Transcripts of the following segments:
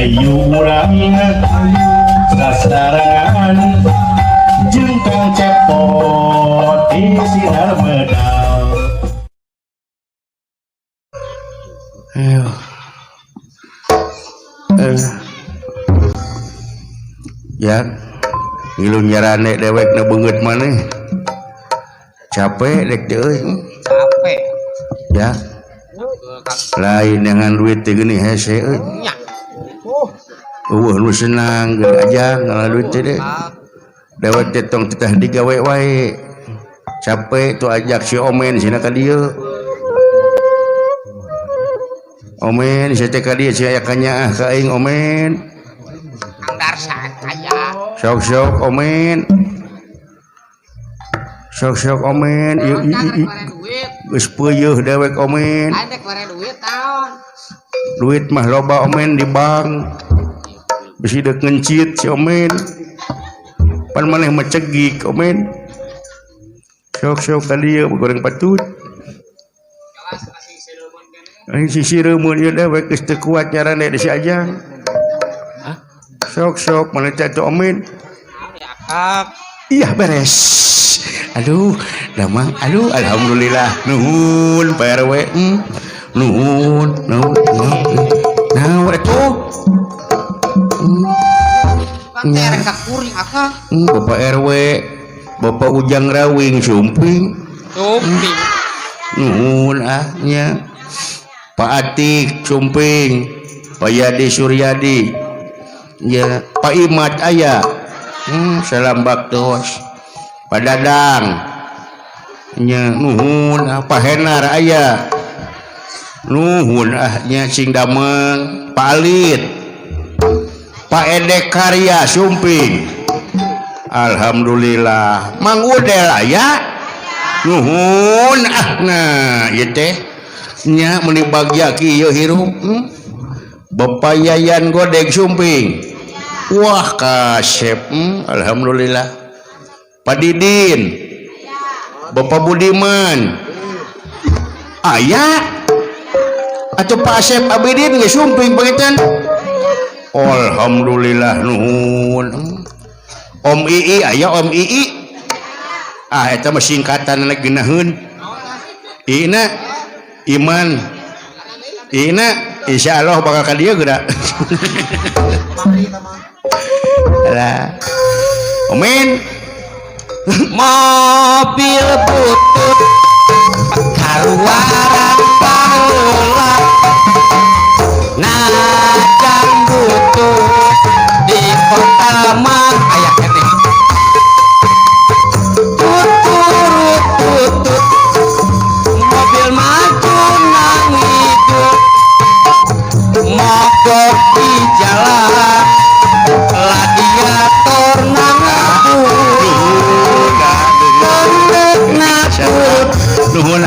Ayu urang sasarangan jeung Kang Cepot di sinar medal. Ya ngilu nyarane dewek na beungeut maneh capek dek teh capek ya lain dengan duit teh geuning hese nya nu senang geus aja ngalah duit teh deh dewek teh tong titah digawe wae capek tuh ajak si Omen sina ka dieu Omen si teh ka dieu si aya kanyaah ka aing Omen anggar saya sok Omen sok Omen ieu geus peuyeuh dewek Omen ada kemarin duit tahun duit mah loba Omen di bank bisi dek ngencit si Omen pan maneh mah cegik Omen sok ka dieu goreng patut ai si sireumeun ieu dewek geus teu kuat nyarane di si Ajang sok maneh teh Omen iya beres aduh damang aduh alhamdulillah nuhun Pak RW nuhun nah atuh Panter ka kuring akang Bapak RW Bapak Ujang Rawing sumping nuhun nya Pak Atik sumping Pak Yadi Suryadi ya Pak Imad aya salam baktos Pak Dadang nya nuhun Pak Henar aya nuhun nya sing dameng Pak Alit Pak Edek Karya sumping alhamdulillah Mang Udel aya nuhun nah ieu teh nya meuni bagja kieu hirup Bapak Yayan Godeg sumping wah kasep alhamdulillah Pak Didin Bapak Budiman aya atau Pak Asep Abidin geus sumping pangitan alhamdulillah nuhun Om Ii aya Om Ii eta mah singkatan lagi geunaheun Ina Iman Ina insyaallah bakal ka dieu geura alah Omen mobil butut karuaran baheula najan butut di kota mah aya keneh tutut mobil maju nang hidup mogok di jalan gladiator nang nuhun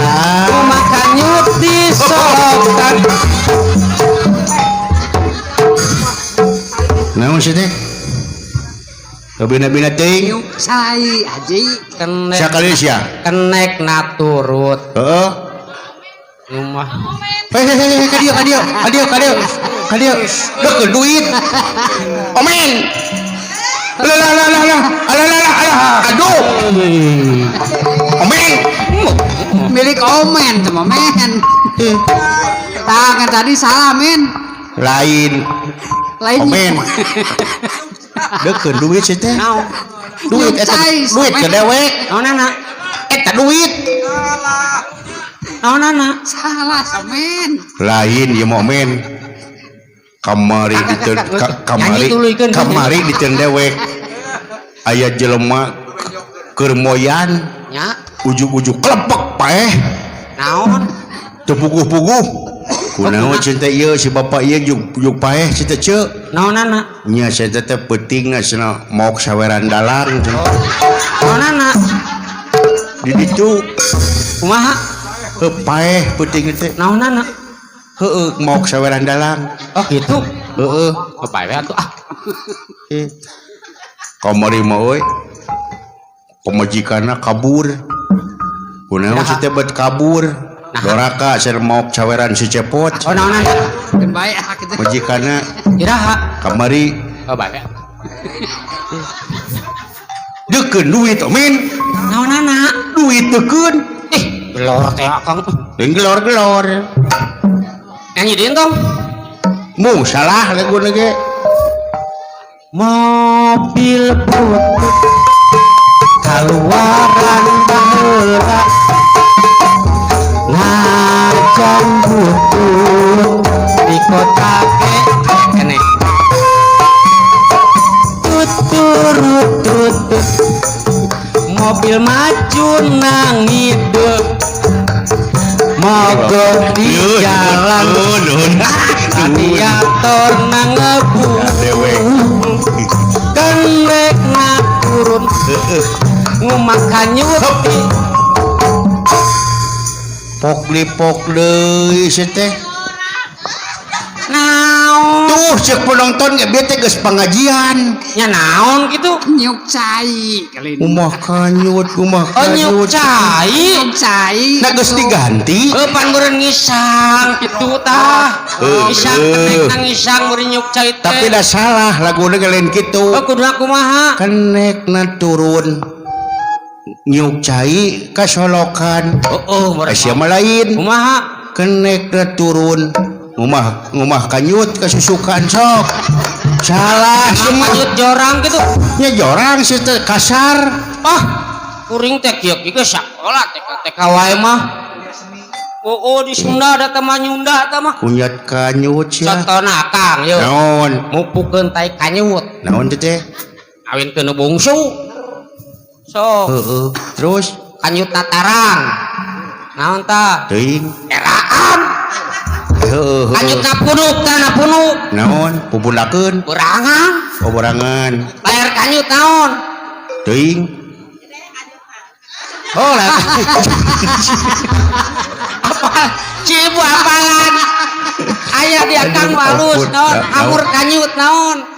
makan nyut disokan naon sih teh bina teuing sai aji kenek sakali sia kenek naturut heeh rumah ka dieu deukeun duit Omen lah aduh Omen milik Omen sama men tangan tadi salah men lain Omen deukeun duit sih teh duit eta duit ke dewek naonana eta duit naonana salah samen lain ieu mah Omen kamari diteun dewek aya jelema keur moyan nya ujug-ujug klepek paeh naon teu puguh-puguh kunaon cinta ieu si bapak ieu juk paeh cinta ceuk naonana nya cinta teh peuting cenah mok saweran dalang naonana di ditu kumaha heuh paeh peuting teh naonana heueuh mok saweran dalang oh gitu heueuh kepae atuh kamari mah euy pamajikanna kabur kunaon si teh bet kabur Doraka sermok caweran si cepot Oh naonan. Keun bae kitu. majikana Iraha. kamari Oh bae. deukeun duit min Naonana? duit deukeun Gelor teh Kang. dan gelor-gelor Nyanyi deun tong. mu salah lagu ge Mobil putih kaluaran baheula ngajan butut di kota kene tutut mobil maju nang hidup mogok di jalan radiator nang ngebut kenek ngaturun ngumakan nyuti pok deui si teh naon tuh cek penonton ge bete geus pangajian nya naon gitu nyuk cai kali umah kanyut oh nyuk cai na geus diganti pan beureun ngisang itu tah ngisang kenek nang ngisang beureun nyuk cai teh tapi dah salah lagu ge lain kitu kuduna kumaha kenek na turun nyuk cai kasolokan Asia mah lain kumaha kenek na turun ngumah kanyut kasusukan sok salah semua nyut jorang gitu nya jorang si teh kasar kuring teh kieu kieu sakola TK wae mah di Sunda ada teh mah Nyunda teh mah kunyat kanyut sia contohna Kang yeuh naon mupukeun tai kanyut naon teh awinkeun bungsu sok heeh terus kanyut tatarang naon tah teuing eraan heeh kanyut napunuk tah napunuk naon pupunakeun berangan berangan layar kanyut naon teuing lah apa cibu apalan aya dia Kang walus naon amur kanyut naon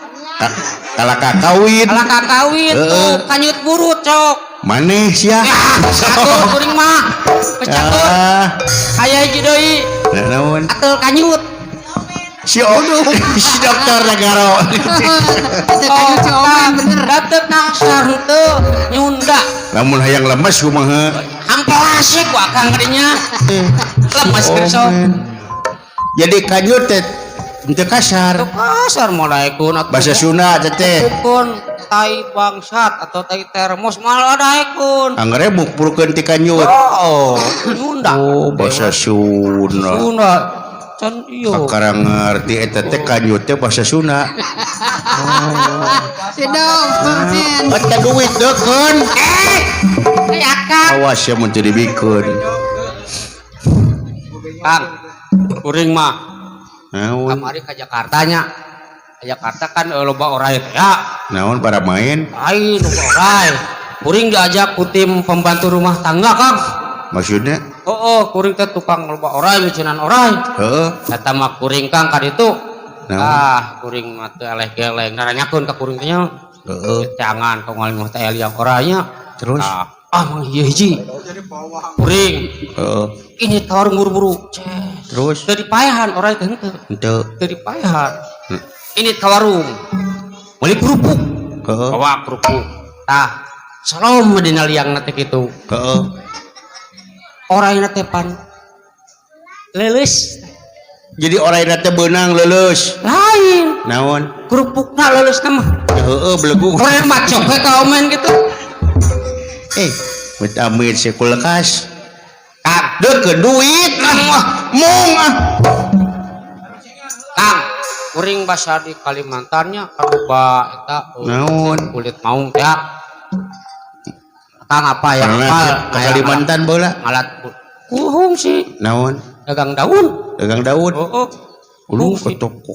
kalaka kawin tuh kanyut burut cok maneh sia atuh kuring mah kecatur aya hiji deui naon atul kanyut si si dokter negara kanyut si Oman bener datep nasar henteu Nyunda lamun hayang lemes kumaha amplas ku Akang gadinya lemes kerso jadi kanyut teh teu kasar mulai kun bahasa Sunda teh kun tai bangsat atau tai termos malah daekun anggere bukpulkeun ti kanyut Nyunda bahasa Sunda Sunda can ieu sakarang ngarti eta teh kanyut teh bahasa Sunda Sidong, men. eta duit deukeun Akang awas ya mun teu dibikeun Kang kuring mah naon kamari ka Jakartanya Jakarta kan loba orai teh ya naon para main lain loba orai kuring diajak ku tim pembantu rumah tangga Kang maksudnya kuring teh tukang loba orai micenan orai heeh eta mah kuring Kang ka ditu naon kuring mah teu eleh geleng naranyakeun ka kuring teh nya heeh jangan kaung mah teh liang orainya terus mang ieu hiji kuring heeh ini tawar buru-buru terus teu dipaehan orai teh henteu teu dipaehan ini kawarung meuli kerupuk heeh bawa kerupuk tah salom dina liangna teh kitu heeh orangna teh pan leuleus jadi orangna teh beunang leuleus lain naon kerupukna leuleusna mah heeh belegu orang macok we ka omen gitu vitamin si kulkas deukeun duit mung Kang kuring basa di Kalimantannya karuba eta naon kulit maung teh Kang apa yang apa Kalimantan bola ngalat kuhung sih naon dagang daun lu ketok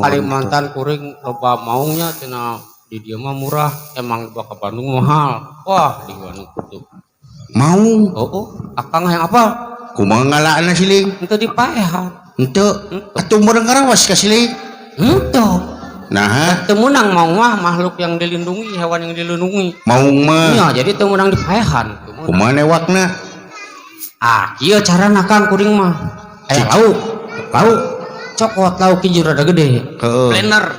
Kalimantan kuring loba maungnya cenah di dia mah murah emang dibawa ke Bandung mahal wah di Bandung kudu maung Akang yang apa kumaha ngalaana siling henteu dipaehan henteu atuh meureun ngarawas ka siling henteu nah teu meunang maung mah makhluk yang dilindungi hewan yang dilindungi maung mah iya jadi teu meunang dipaehan kumaha newakna Kieu carana Kang kuring mah aya lauk cokot lauk hiji rada gede blender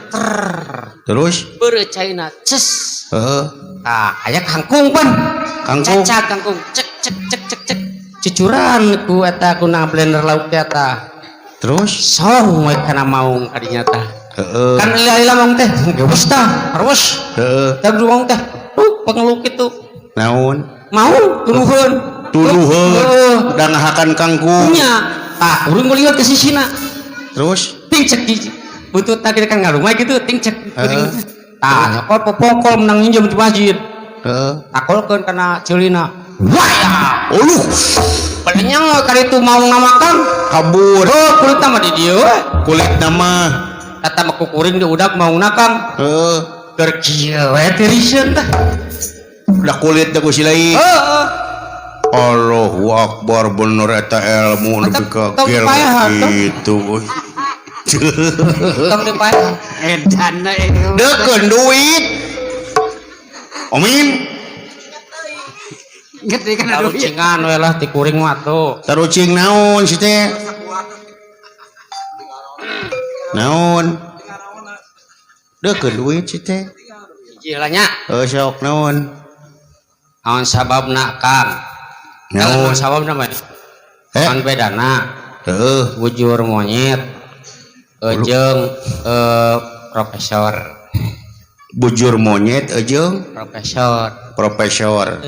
terus beureuh caina ces heeh aya kangkung pan kangkung cacak kangkung cek cucuran ku eta kuna blender lauk teh eta terus song we kana maung kadinya tah heeh kan lila maung teh geus tah harus heeh teh maung teh pangeluk kitu naon mau tuluheun dan ngahakan kangkung nya urang ngeliat ke sisina terus ting cek butut tadi kan ngarumah gitu ting cek nyokot popokol menang minjem di masjid takolkeun kana ceulina wah palingnya kali itu mau ngamakan kabur kulit nama di dia kulit nama kata mah kukuring di udak mau nakang keur kieu we tiriseun tah udah kulit dah kusi lain Allahu Akbar bener eta ilmu nepi ka kieu gitu tong dipaeh edan deukeun duit Omin gede kana duit cingan we lah ti kuring mah tuh tarucing naon si teh naon deukeun duit si teh hiji nya sok naon naon sababna Kang naon sababna mah naon bedana bujur monyet jeung profesor bujur monyet jeung profesor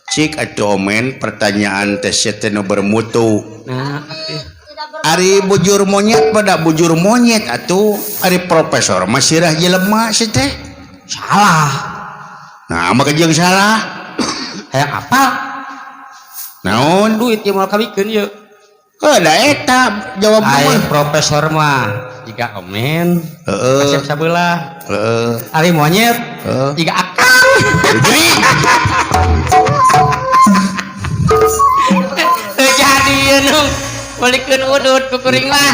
cik atuh omen pertanyaan teh teh nu bermutu nah ari bujur monyet pada bujur monyet atuh ari profesor mah sirah jelema si teh salah nah maka jeung salah hayang apa naon duit yang mau kawikeun yeuh da eta jawab mah profesor mah jika omen asep sabelah ari monyet jika akang jadi anu balikeun udut kukuring mah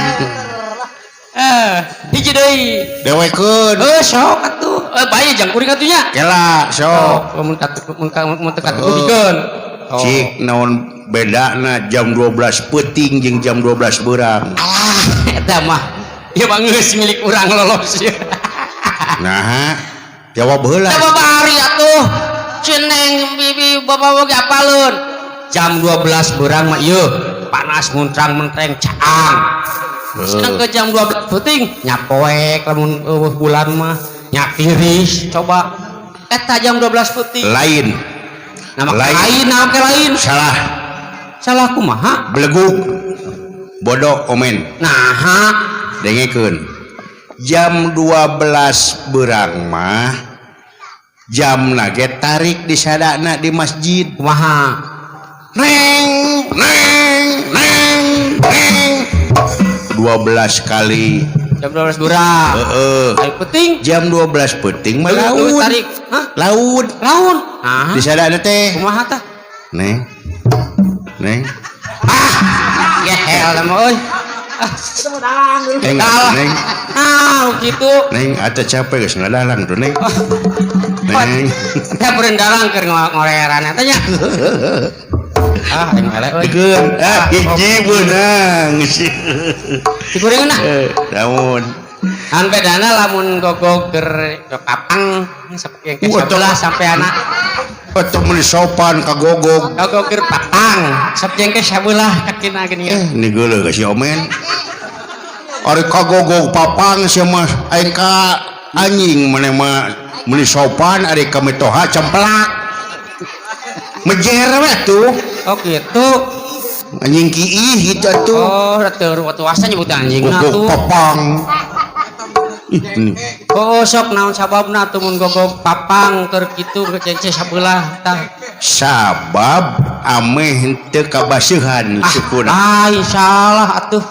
hiji deui dewekeun sok atuh bae jang kuring atuh nya kela sok mun dikeun cik naon bedana jam 12 peuting jeung jam 12 beurang eta mah ieu mah geus milik urang lolos ya nah jawab heula jawab ari atuh ceneng bibi bapak oge apaleun jam 12 beurang mah ieu panas muntrang mentreng caang sedang ke jam 12 peuting nya poek lamun bulan mah nya tiris coba eta jam 12 peuting lain nama lain salah kumaha beleguk bodoh omen nah dengekeun jam 12 beurang mah jam ge tarik di sadana di masjid kumaha neng 12 kali jam 12 beurang ayo penting jam 12 penting mah laut tarik laut di sadana teh kumaha tah neng ya hell mah euy neng gitu neng atuh capek geus ngadalang tuh neng neng teh berendalang keur ngoreran eta nya aing eleh euy dikeun hiji beunang dikuringeun naon an bedana lamun gogog keur kapang saking ke 11 sampai anak betul meuli sopan kagogog gogog keur patang saking ke 11 kakina geuning ini geuleuh ka si omen ari kagogog papang sia mah aing ka anjing maneh mah meuli sopan ari ka metoha cemplak mejer we tuh oh gitu anjing kiih gitu tuh oh reuteur waktu asa nyebut anjingna tuh papang oh sok naon sababna tuh mun gogog papang keur kitu kecece sabelah tah sabab ameh henteu kabaseuhan sukuna salah atuh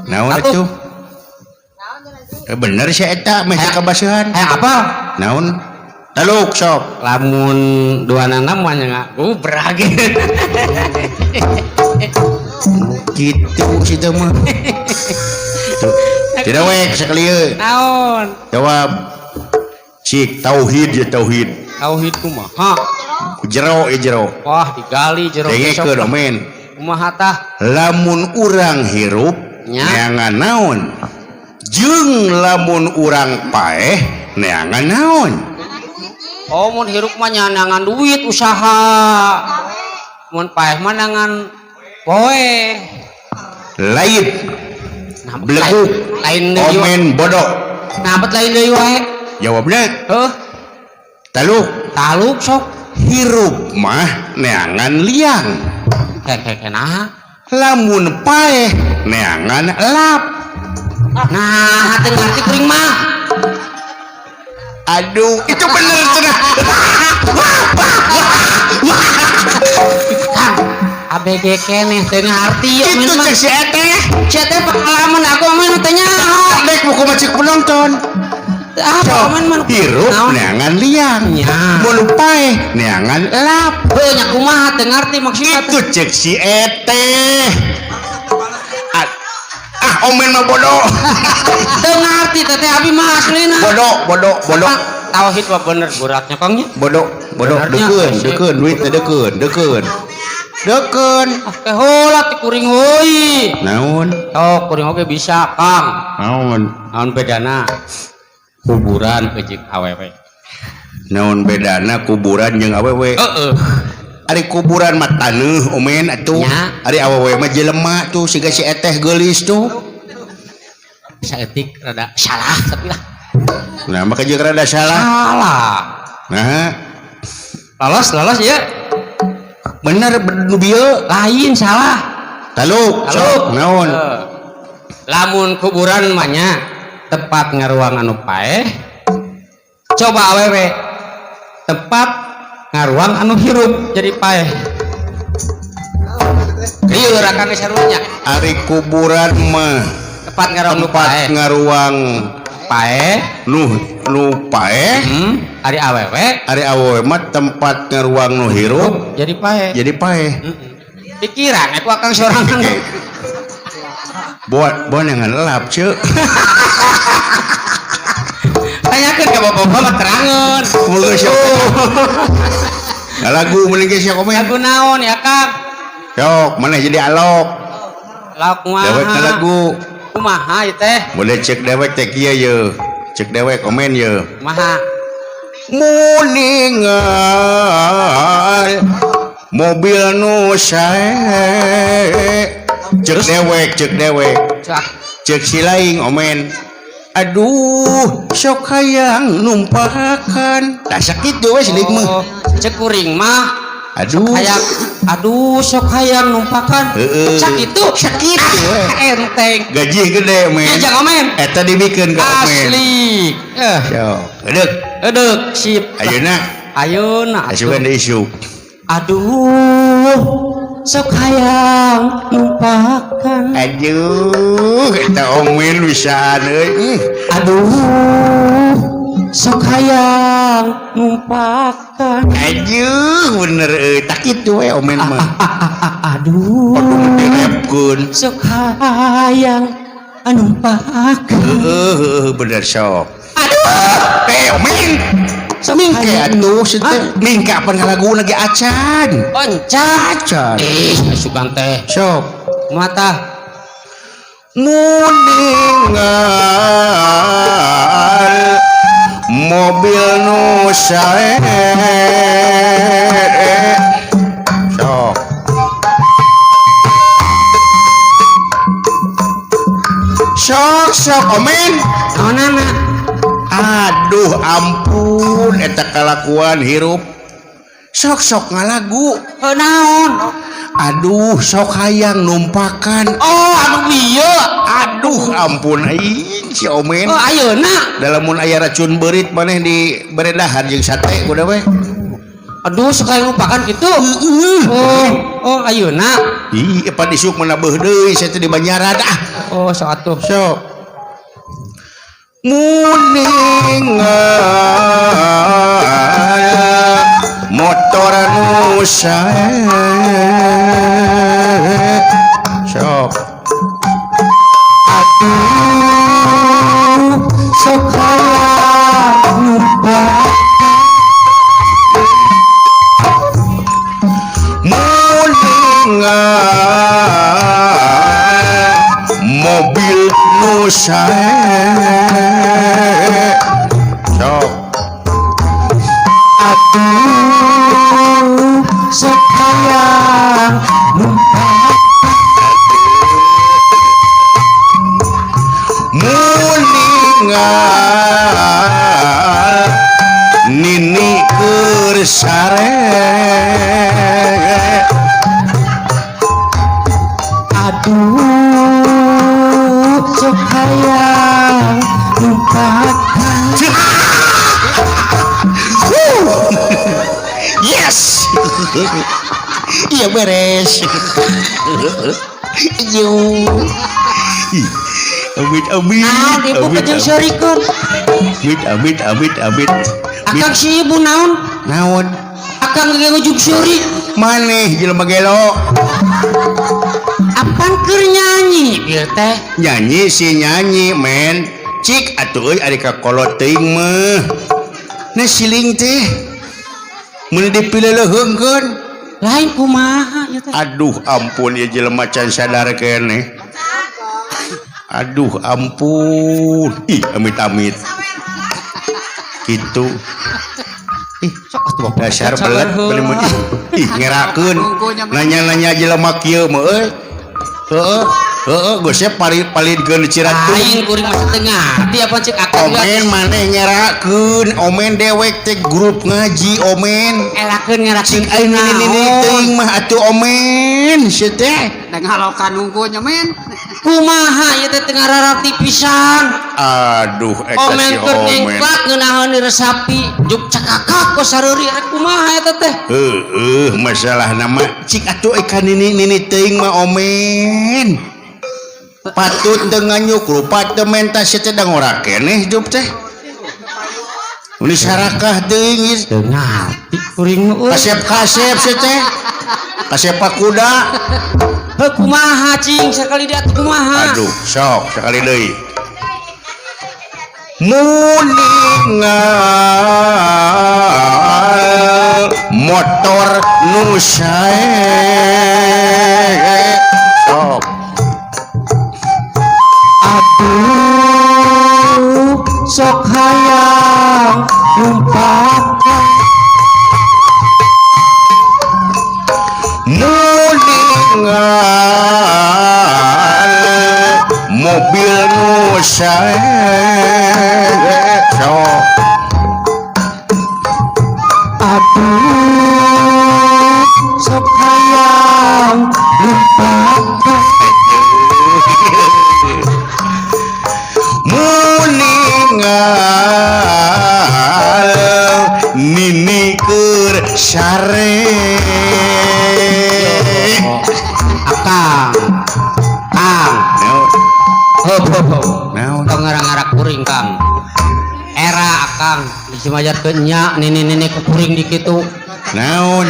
naon atuh bener sih eta meh teu kabaseuhan apa naon taluk sok lamun duanana mah nya gubrag gitu situ mah tidak wek sekalian naon jawab cik tauhid ya tauhid kumaha jero wah digali jero dengekeun omen kumaha tah lamun urang hirup Nya. neangan naon jeung lamun urang paeh neangan naon oh mun hirup mah nyanangan duit usaha mun paeh mah nangan poe lain nah beleguk lain deui omen bodoh nah bet lain deui wae jawabna heuh taluk taluk sok hirup mah neangan liang hek nah lamun paeh neangan lap nah hati ngerti kuring mah aduh itu bener cenah Kang ABG keneh teu ngarti yeuh itu men mah cek si eteh sia teh pengalaman aku mah teh nyaho dek buku macik penonton apa men man hirup neangan liang nya mun paeh neangan lap heuh nya kumaha teu ngarti maksudna itu cek si eteh omen mah bodoh teu ngarti teh teh abi mah aslina bodoh tauhid mah bener beratnya kangnya bodoh Benernya, deukeun duit teh deukeun teh heula teh kuring heuy naon oh kuring oge bisa Kang naon bedana kuburan jeung awewe naon bedana kuburan jeung awewe heeh ari kuburan mah taneuh omen atuh Nya. ari awewe mah jelema tuh siga si eteh geulis tuh saeutik rada salah tapi lah nah maka jeung rada salah nah lolos ya bener nu bieu lain salah taluk sok naon lamun kuburan mah nya tempat ngaruang anu paeh coba awewe tempat ngaruang anu hirup jadi paeh ieu rakan sarunya ari kuburan mah tempat ngaruang anu tempat paeh ngaruang paeh nu paeh ari awewe mah tempat ngaruang nu hirup jadi paeh pikiran aku akan sorangan buat yang ngelap ceu tanyakeun ka bapak-bapak mah terangeun mulai siapa lagu mending geus komen lagu naon ya Kang sok mana jadi alok lauk dewek kumaha lagu kumaha ieu teh boleh cek dewek teh kieu ye cek dewek komen ye kumaha muningal mobil nu sae cek dewek cek si laing omen aduh sok hayang numpakan tak sakit tuh wes lik mah cek kuring mah aduh sok hayang numpakan sakit enteng gaji gede men jangan omen eta dibikeun ka omen asli sok edek sip ayeuna asupan di isu aduh sok hayang numpakan aduh eta omen bisa euy aduh sok hayang numpakan aduh bener tak kitu we omen mah aduh direpkeun sok hayang numpakan bener sok aduh omen samingke atuh situ mingke apa ngalagu lagi acan acan sugan teh sok mata muningal mobil nu sae sok sok omen naonana aduh ampun eta kalakuan hirup sok ngalagu naon aduh sok hayang numpakan anu bieu aduh ampun aing si omen ayeuna dalam mun aya racun beurit maneh di beredahan jeung sate kuda we aduh sok hayang numpakan kitu oh ayeuna ih apa disuk menabeuh deui saya teh di Banjaran oh sok atuh sok muningal motor nu sae sok aduh sok hayang numpakan muningal aduh sok hayang numpak muningal nini keur sare aduh sok hayang numpak yes iya beres yo amit amit ah dibuka jeung sorikeun amit akang si ibu naon naon akang ge ngujug suri maneh jelema gelo apan keur nyanyi ieu teh nyanyi si nyanyi men cik atuh euy ari ka kolot teuing mah na siling teh mun dipileuleheungkeun lain kumaha ieu teh aduh ampun ya jelema can sadar keneh aduh ampun ih amit gitu ih sok atuh bapak dasar belet beli mun ih ngerakeun nanya-nanya jelema kieu mah euy heeh gosep palidkeun ciratu aing kuring mah setengah ti apa cek akang omen maneh nyerakeun omen dewek teh grup ngaji omen elakeun ngerakeun cing aing ini teuing mah atuh omen sia teh da ngalokan nunggunya men kumaha ieu teh teu ngararati pisan aduh eta omen si keur omen nengklak ngeunaheun diresapi juk cakakak ku sareuri rek kumaha eta teh masalah nama cik atuh eka nini teuing mah omen patut teu nganyuk rupa teu mentas teh da ngora keneh hidup teh uni sarakah teuing teu ngarti kuring mah kasep sia teh kasep kuda heuh kumaha cing sakali dia kumaha aduh sok sekali deui muningal motor nu sae sok aduh sok hayang numpak muningal mobil nu sae sok aduh sok hayang numpak muningal nini keur sare akang kang naon tong ngarang-ngarang kuring kang era akang disimajarkeun nya nini-nini ku kuring di kitu naon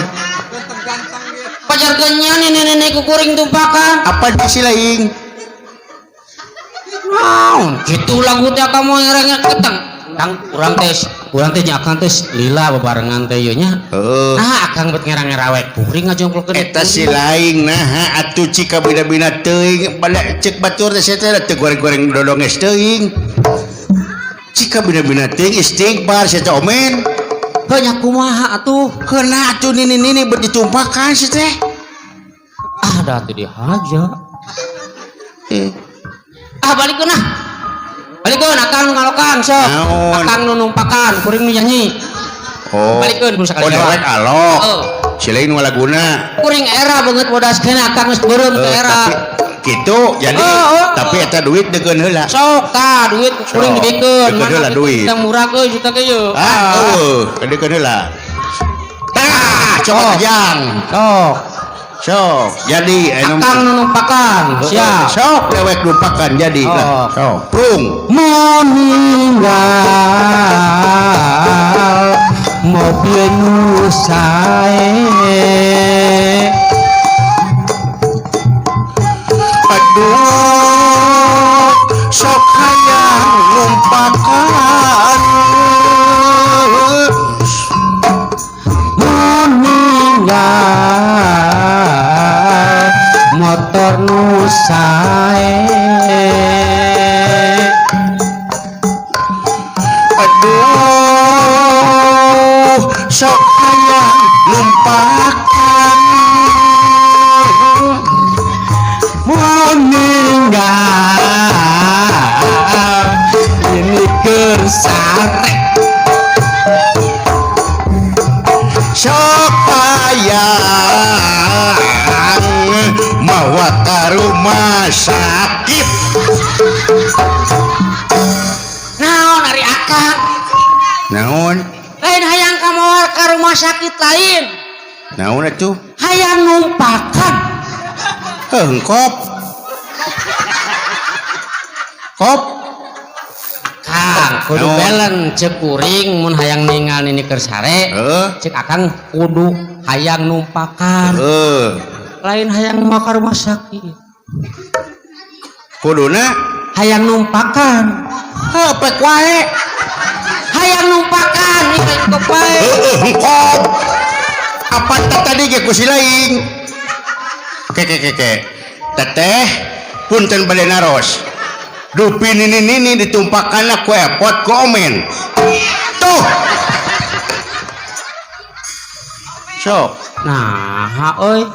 pajarkeun nya nini-nini ku kuring tumpakan apa disilaing naon kitu lagu teh kamu ngarang keteng tang urang teh nya akang teh lila bebarengan teh ieu nya nah akang bet ngarang-ngarawek kuring ngajongklokeun eta silaing nah atuh cika bina-bina teuing balik cek batur teh sia teh teu goreng-goreng dodonges teuing cika bina-bina teuing istighfar sia teh omen heuh nya kumaha atuh heuna atuh nini bet ditumpakan sia teh ah da teh dihaja balikeun nah balikeun akang ngalokan sok Naon? akang nu numpakan kuring nu nyanyi oh balikeun kudu sakali dewek alok heeh silaing nu laguna kuring era banget bodaskeun akang geus beureum ke era tapi gitu jadi tapi eta duit deukeun heula sok tah duit kuring dibikeun deukeun heula duit kita murah euy juta ge yeuh deukeun heula tah cokot jang sok jadi akang nu numpakan siap sok dewek numpakan jadi lah sok prung meninggal mobil nu sae aduh sok hayang numpakan meninggal motor nu sae aduh sok hayang numpakan meninggal ini kersare sok hayang mawa ka rumah sakit naon ari akang naon lain hayang kamu ke rumah sakit lain naon atuh hayang numpakan hengkop kop kang kudu Naon? belen cek kuring mun hayang ningal nini kersare cek akang kudu hayang numpakan lain hayang mau ke rumah sakit kuduna hayang numpakan apa wae hayang numpakan ini kok bae hengkop apa tadi ge ku si laing ke teteh punten bade naros dupi nini ditumpakan ku epot ku omen tuh sok nah euy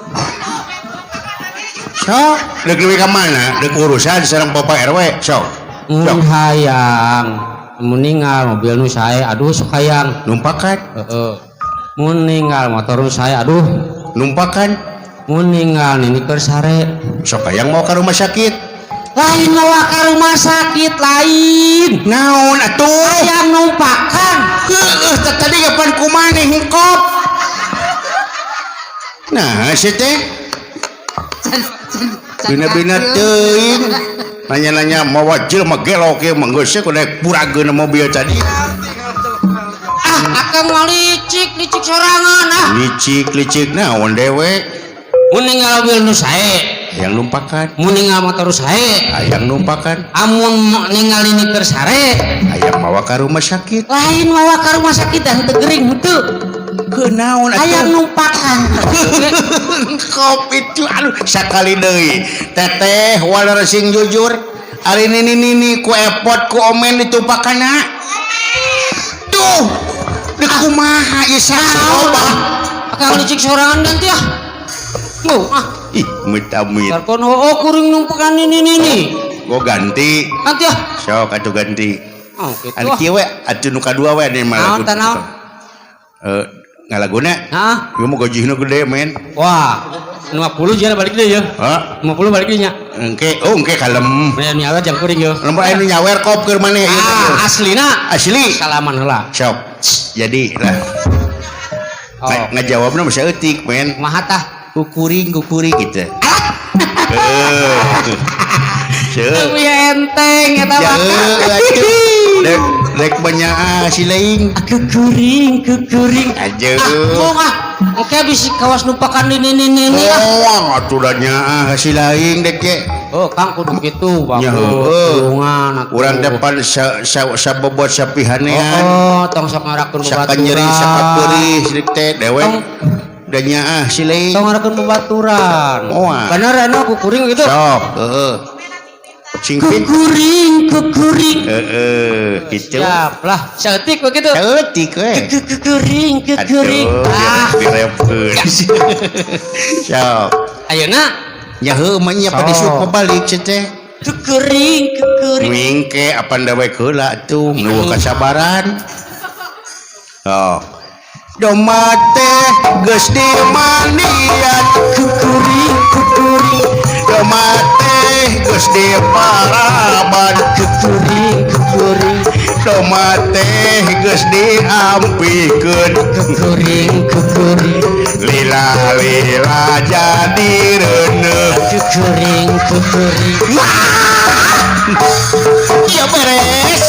sok dek leuwih ka mana dek urusan sareng Bapak RW sok mun hayang mun ninggal mobil nu sae aduh sok hayang numpakan heeh mun ninggal motor nu sae aduh numpakan mun ninggal nini kersare sok hayang mau ke rumah sakit lain bawa ke rumah sakit lain naon atuh hayang numpakan tadi kapan kumaneh hengkop nah si teh bina-bina teuing nanya-nanya mau wajil mah gelo ke manggeus ku daek purageun mobil tadi akang mau licik sorangan licik naon dewek mun ninggal mobil nu sae hayang numpakan mun ninggal motor sae hayang numpakan amun ninggal ini tersare hayang mawa ka rumah sakit lain mawa ke rumah sakit dan tegering henteu kenaon hayang numpakan kopi itu aduh sakali deui teteh walar sing jujur ari nini ku epot ku omen ditumpakanna tuh dek kumaha ieu sakoba akang licik sorangan ganti ah ih amit-amit sarkon kuring numpakan ini gua ganti nanti ah sok atuh ganti oh gitu anu kieu we atuh nu kadua we nih malah naon tanaw ngalaguna nah ieu mah gajihna gede men wah 50 jana balik deui ya ha 50 balik deui nya engke kalem bener nyawa jang kuring ya lembar anu nyawer kop keur maneh ieu aslina asli salaman heula sok jadi lah ngajawabna mah saeutik men kumaha tah kukuring gitu Tapi enteng eta mah. Dek banyak si laing. Kukuring. Aja. Oke bisi kawas numpakan ini. Oh, aturannya si laing dek ye. Oh, Kang kudu kitu, Bang. Tulungan urang depan sabobot sapihanean. Oh, tong sok ngarakeun babaturan. Sakanyeri sapapeurih sedek teh dewek. Danya si laing. Tong ngarakeun babaturan. Oh. Bener anu kukuring gitu. Sok, Kukuring. Gitu. Siap lah, saeutik begitu. Saeutik we. Kukuring. Direpkeun. Sok. Ayeuna nyaho mah nya pada sup balik teh. kukuring. Mingke apanda we heula atuh nu kasabaran. Oh. Doma teh geus dimandian kukuring. Doma teh geus diparaban kukuring. Doma teh geus diampikeun kukuring. Lila jadi reuneuh Kukuring. iya beres.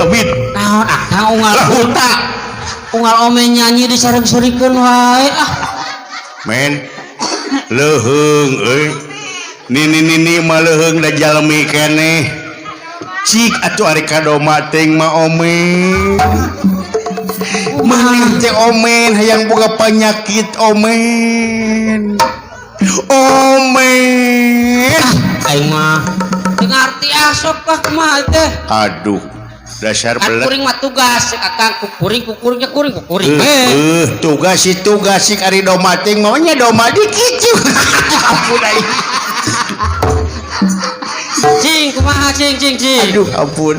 Amit. Naon akang unggal ome nyanyi disareng-sarikeun wae Men leuheung euy. Nini mah leuheung da jalmi keneh. Cik atuh ari kadoma teuing mah omen. Meuning teh omen hayang boga panyakit omen. Omen. aing mah teu ngarti asop kumaha teh Aduh. dasar kan belet kuring mah tugas kakang kukuringnya kuring tugas si kari doma ting maunya doma dikit ampun aing cing kumaha cing aduh ampun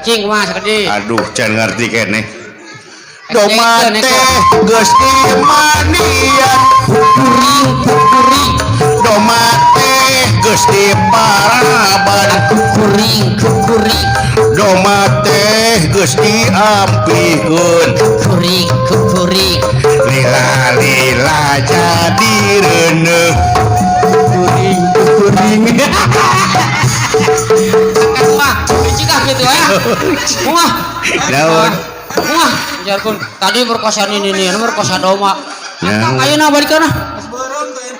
cing kumaha sakedi aduh can ngerti kene doma teh geus dimanian kuring doma teh geus diparaban kuring doma teh geus diampikeun kuring lila jadi reuneuh kuring kan mah cigah gitu ya wah naon jargon tadi merkosa ini merkosa doma akang ayeuna balikeun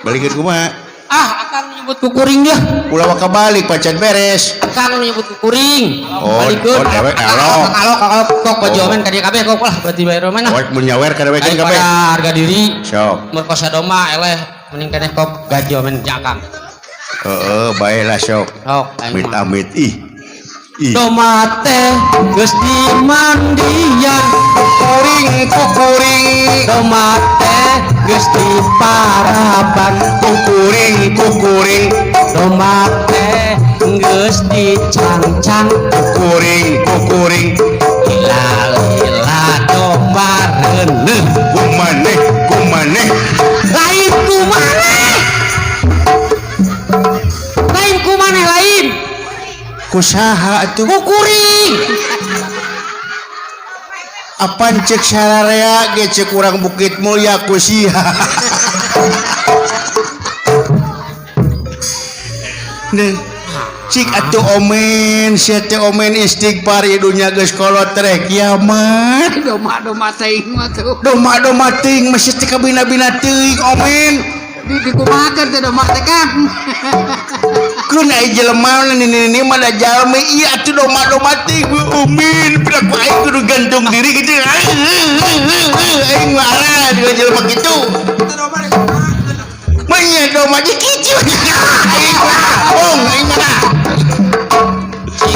balikeun kumaha akang nyebut kukuring dia ulah waka balik pacan beres akang nyebut kukuring balikeun dewek kalau kok pajomen ka dieu kabeh kok lah berarti bae mana mun nyawer ka dewek kabeh harga diri sok merkosa doma eleh mending keneh kok gajomen jakang bae lah sok amit amit ih doma teh geus dimandian kukuring doma teh geus diparaban kukuring doma teh geus dicangcang kukuring lila doma reuneuh kumaneh lain kusaha atuh kukuring apaan cek sararea ge cek urang Bukit Mulia kusiha nih cik atuh omen sia teh omen istighfar idunya geus kolot rek kiamat doma teuing mah tuh doma ting masih teh kabina-bina teuing omen dikumahakeun teh doma teh kan kun ai jelema ini mah da jalmi ieu atuh doma ting omen pidak ku aing kudu gantung diri gitu aing marah juga jelema kitu manya doma di kicu aing aing marah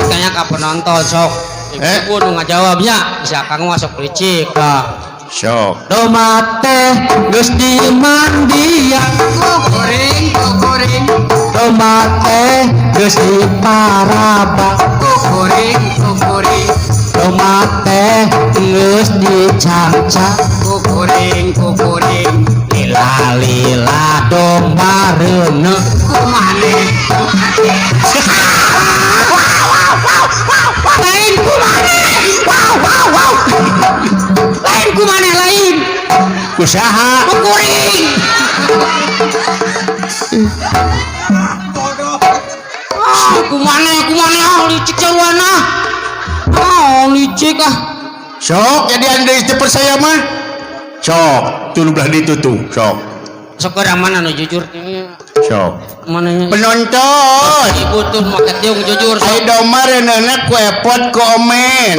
tanya ka penonton sok ibu nu ngajawabnya bisa kang masuk licik sok doma teh geus dimandian kukuring doma teh geus diparaban kukuring doma teh geus dicangcang kukuring lila doma reuneuh kumaneh lain kumaneh lain kusaha kukuring kumaneh licik jaruana licik sok jadi anda istri percaya mah sok tuluh belah ditutup sok sekarang mana nu jujur sok mana penonton ibu tuh maket dia jujur ayo doma reuneuh ku epot ku omen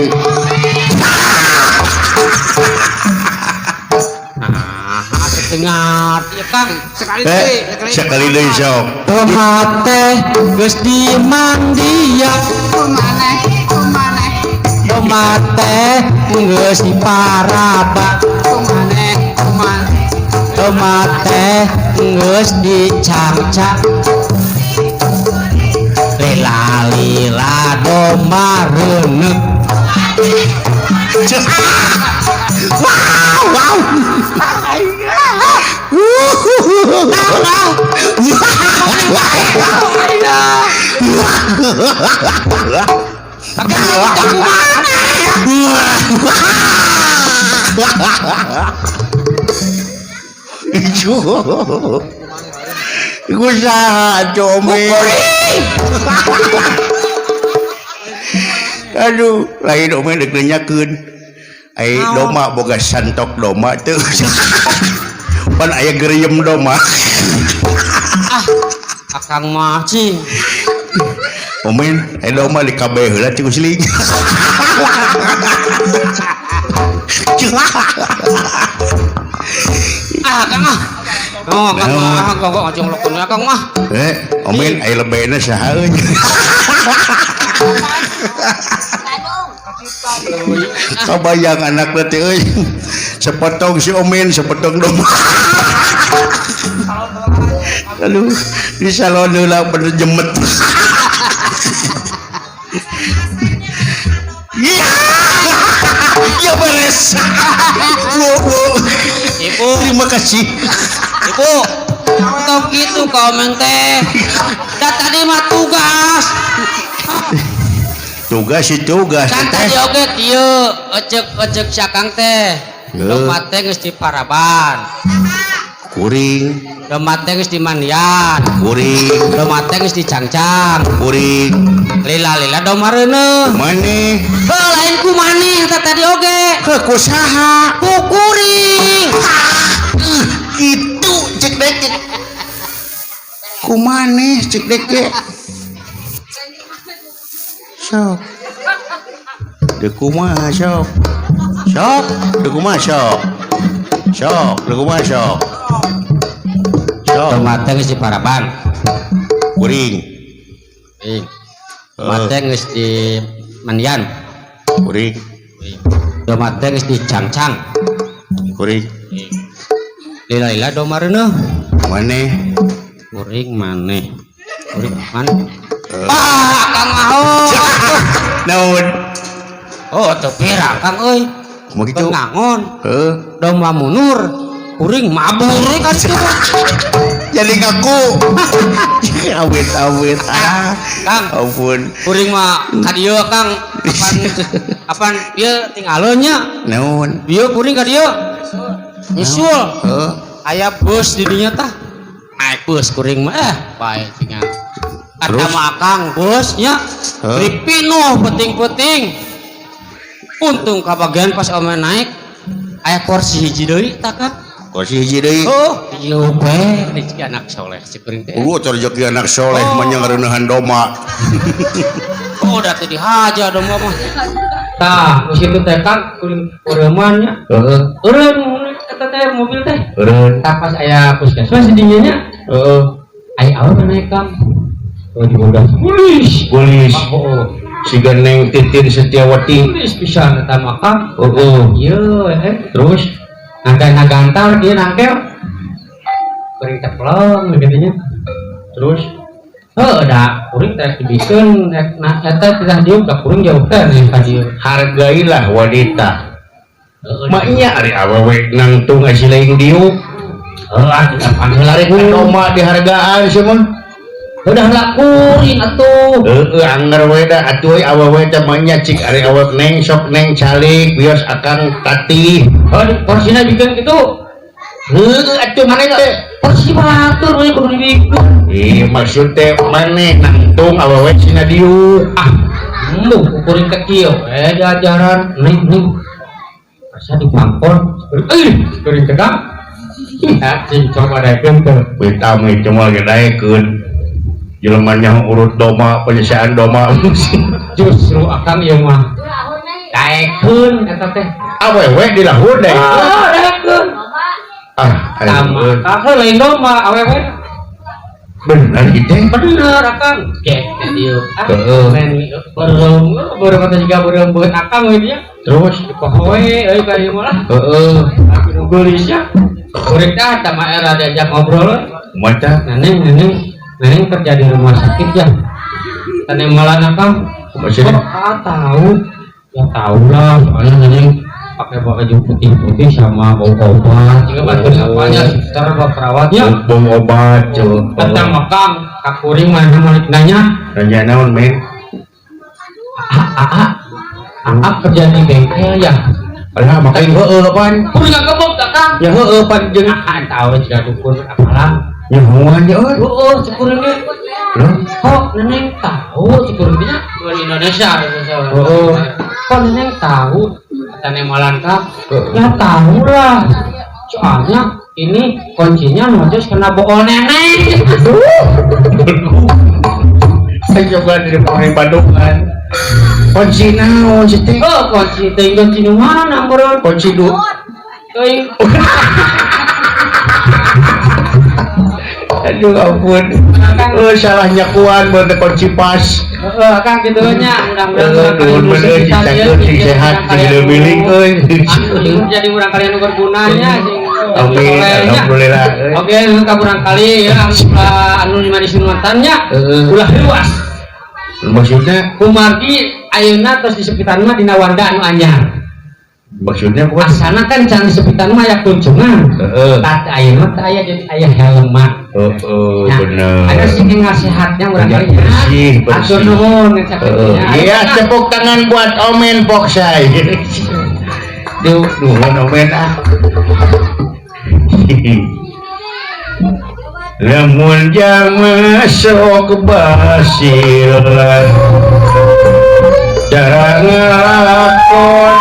dengar ya Kang sekali deui sok doma teh geus dimandian kumaneh doma teh geus diparaban kumaneh doma teh geus dicangcang lila doma reuneuh wow kusaha come aduh lain omen deuk nanyakeun ai doma boga santok doma teu pan aya geriem doma akang mah cing omen ai doma di kabeh heula ti kusling akang mah akang ngajong lokon akang mah omen ai lebena saha euy Kabayang anak berarti euy. Sepotong si Omen, sepotong domba. Aduh, di salon heula bener jemet. Iya. Ya beres. Ibu, Terima kasih. ibu, kok gitu komen teh? Dan tadi mah tugas. Tugas itu tugas Kan tadi oge kieu, ecek sakang teh. Domat teh geus di Paraban. kuring Domat teh geus di Mandian. kuring Domat teh geus di Cangcang. kuring Lila-lila domareuneuh. maneh Heuh lain ku maneh eta tadi oge. ke kusaha Ku kuring. itu cek deke kumaneh cek deke sok dek kumaha sok sok dek kumaha sok sok dek kumaha sok sok Domat teh geus di Paraban. kuring Domat teh geus di Mandian. kuring Domat teh geus di Cangcang. kuring Lila-lila domareuneuh. maneh Kuring maneh. Kuring maneh. Kang Ahok. naon Oh, teu pirang Kang euy. mau gitu Ngangon. heuh Domba munur. Kuring mabur kan itu. jadi ngaku awet Kang, ampun kuring mah ka dieu Kang. Kapan ieu tinggaleuan nya? naon Ieu kuring ka dieu. Nyusul. heuh Aya bus di dinya tah. Naik bus kuring mah bae tinggal. Ada Terus? mah Kang bosnya. Hah? Beri pinuh penting-penting. Untung kabagian pas ome naik aya kursi hiji deui tah Kang. kursi hiji deui Oh, ieu bae rezeki anak soleh si kuring teh. tur rezeki anak soleh Oh. mah ngareunahan doma Oh, udah tadi haja dong mah. Tah, geus kitu teh Kang kuring ureuman nya. heeh Ureuman eta teh mobil teh. eureun Tah pas aya puskesmas di dinya nya. heeh Aya awewe naik Kang. Oh, diudah. Wulis. gulis Oh, siga Neng Titin Setiawati wulis pisan eta mah Kang. heeh Ieu terus nangkana gantal dia nangkel. Kuring teh pelong gedenya. terus Da kuring teh dibikeun nah eta teh dieu ka kuring jauh teh ka dieu. hargailah wanita maknya ari awewe nangtung asilaing diuk Tidak panggil lari doma dihargaan sih mun udah lakuin atuh. anger we da atuh awewe teh manya cik ari awak neng sok neng calik bios akang tati Oh, porsinya bikin gitu. atuh maneh teh Porsi batur we kudu dibikeun. maksud teh maneh nangtung awewe cina diuk Lu ukurin ke kieu jajaran ning. Asa dipangkon. Kuring kedang. Ya, sing coba daekeun teh. Witami cuma gedaekeun jelema nya urut doma penyesiaan doma Justru akang ieu mah daekeun eta teh. awewe dilahur deh Daekeun. Sama kakak lain domba awewe bener gitu bener akang kayak dieu men berem kata juga berem buat akang we dia terus pohoe euy ka ieu mah aku nulisnya urang tah sama era diajak ngobrol mata neneng kerja di rumah sakit ya tane malah akang masih tahu ya tahu lah soalnya neneng pakai baju putih-putih sama bau obat juga bantu apanya sekitar bawa perawatnya bom obat coba kata makam kakuring mana malik nanya nanya naon men kerja di bengkel ya padahal makanya heeh pan kuring nggak kebok kakang ya heeh pan jeung tahu jika dukun apalah nyahuan ya euy sekuringnya loh kok neneng tahu sekuringnya di Indonesia kok neneng tahu kata nemalan kak ya tahu lah soalnya ini kuncinya nojos kena bokol neneng. saya coba dari pemain Bandungan kunci naon sih teh Oh, kunci tinggal di mana bro? kunci du Ting. aduh ampun salahnya kuat bertekon cipas Kang gitu nya mudah-mudahan bener sehat jadi milik jadi murang kalian bergunanya amin alhamdulillah oke kaburang kali ya anu di sunwatannya ulah luas maksudnya kumargi ayeuna tos di sekitar mah dina warga anu anyar maksudnya bukan asana kan jangan di sekitar mah aya kunjungan tak ayeuna teh aya jadi aya helm mah bener ada sih nasihatnya urang kali bersih atur nuhun iya tepuk tangan buat Omen Poksai duh Omen lamun jang masuk basilan cara ngelakon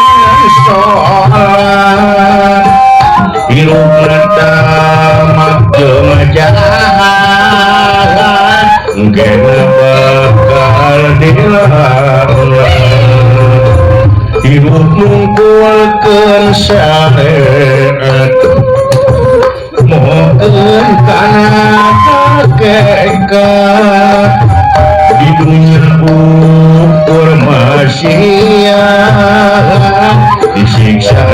sholat hirup tamak jemajahan kena bakal dilarang hirup mungkulkeun syariat mohon kana hakikat di dunia ukur masyarakat disiksa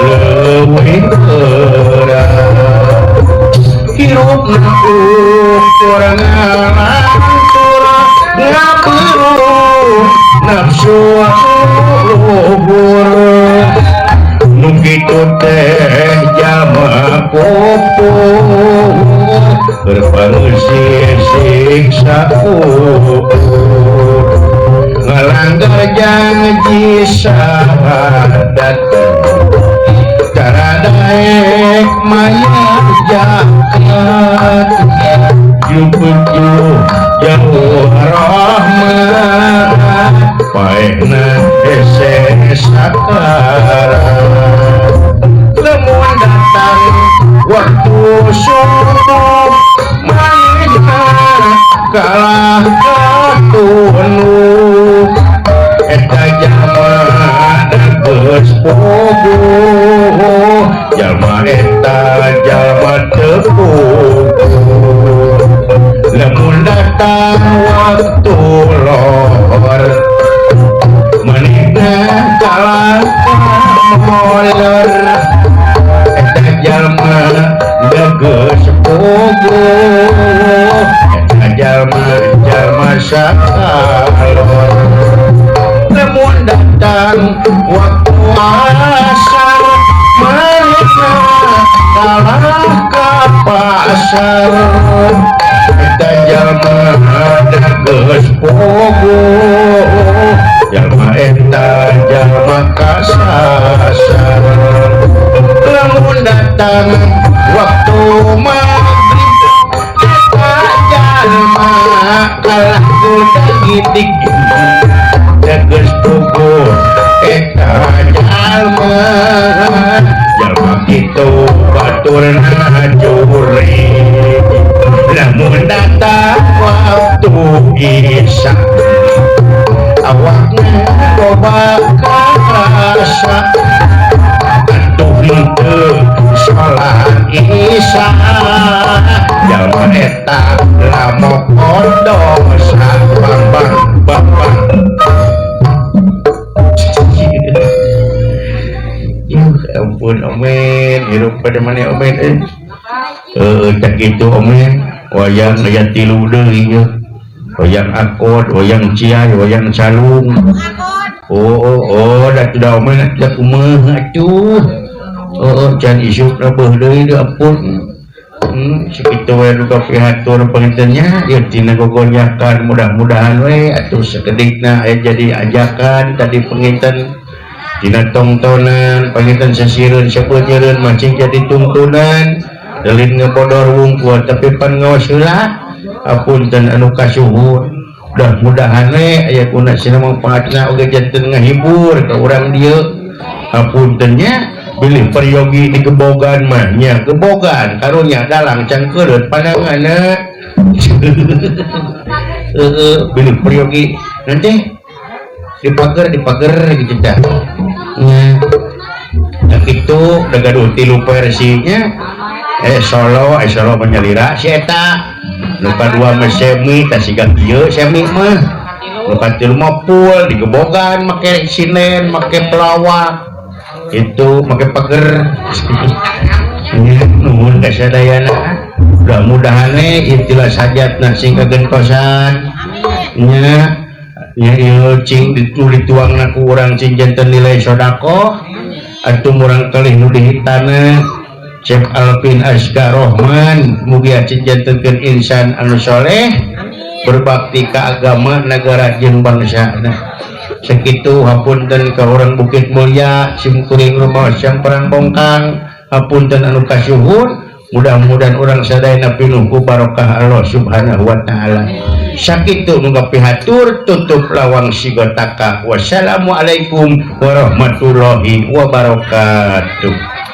leuwih berat hirup ukur ngalantur ngaburu nafsu luhur nu kitu teh jalma popo berpangusir siksa ngalanggar janji syahadat cara daek mayat jakat jupuju jauh rahmat paehna ese sakarat lemun datang waktu subuh manehna kalah katunuh eta jalma geus bogoh jalma eta jalma teu lamun datang waktu lohor manehna kalah molor eta jalma geus bogoh eta jalma sakalor lamun datang waktu asar manehna kalah ka pasar eta jalma geus bogoh jalma eta jalma kasasar lamun datang waktu maghrib eta jalma kalah kuda gidik geus bogoh eta jalma kitu baturna juri lamun datang waktu isya awakna loba karasa atuh henteu salat isya jalma eta lamokon dosa bambang ampun Omen hirup pada mana Omen tak gitu Omen wayang aya 3 deui ya wayang akod wayang ciai wayang calung dah tidak Omen dah kumaha atuh can isukna beuh deui ampun sekitu we duka pihatur pengintennya ya tina gogonyakan mudah-mudahan we atuh sakedikna jadi ajakan tadi penginten tina tongtonan penginten sasireun sapeunyereun mancing jadi tuntunan delin ngebodor wungkul tapi pan ngawas heula apunten anu kasuhun mudah-mudahan we aya kuna cenah mangpaatna oge janten ngahibur ka urang dieu apuntennya bilih peryogi di gebogan mah nya gebogan karunya dalang cangkeureut pandanganna bilih peryogi nanti dipager gitu dah nah itu udah gaduh 3 versinya Solo menyelira si eta lupa dua mesemi tak siga kieu semi mah lupa tilu mah pul digebogan make sinen make pelawak itu make pager nuhun kasadayana mudah-mudahan itulah sajatna sing kagentosan nya ieu cing dituangna ku urang cing janten nilai sodako atuh urang kelih nu dihitana Syekh Alvin Asgar Rohman mugi acinjantenkeun insan anu soleh berbakti ka agama negara jeung bangsa sakitu hapunten ka urang Bukit Mulia simkuring rumah sang perang bongkang hapunten anu kasuhun mudah-mudahan urang sadayana pinuh ku barokah Allah subhanahu wa ta'ala sakitu muga pihatur tutup lawang sigotaka wassalamualaikum warahmatullahi wabarakatuh.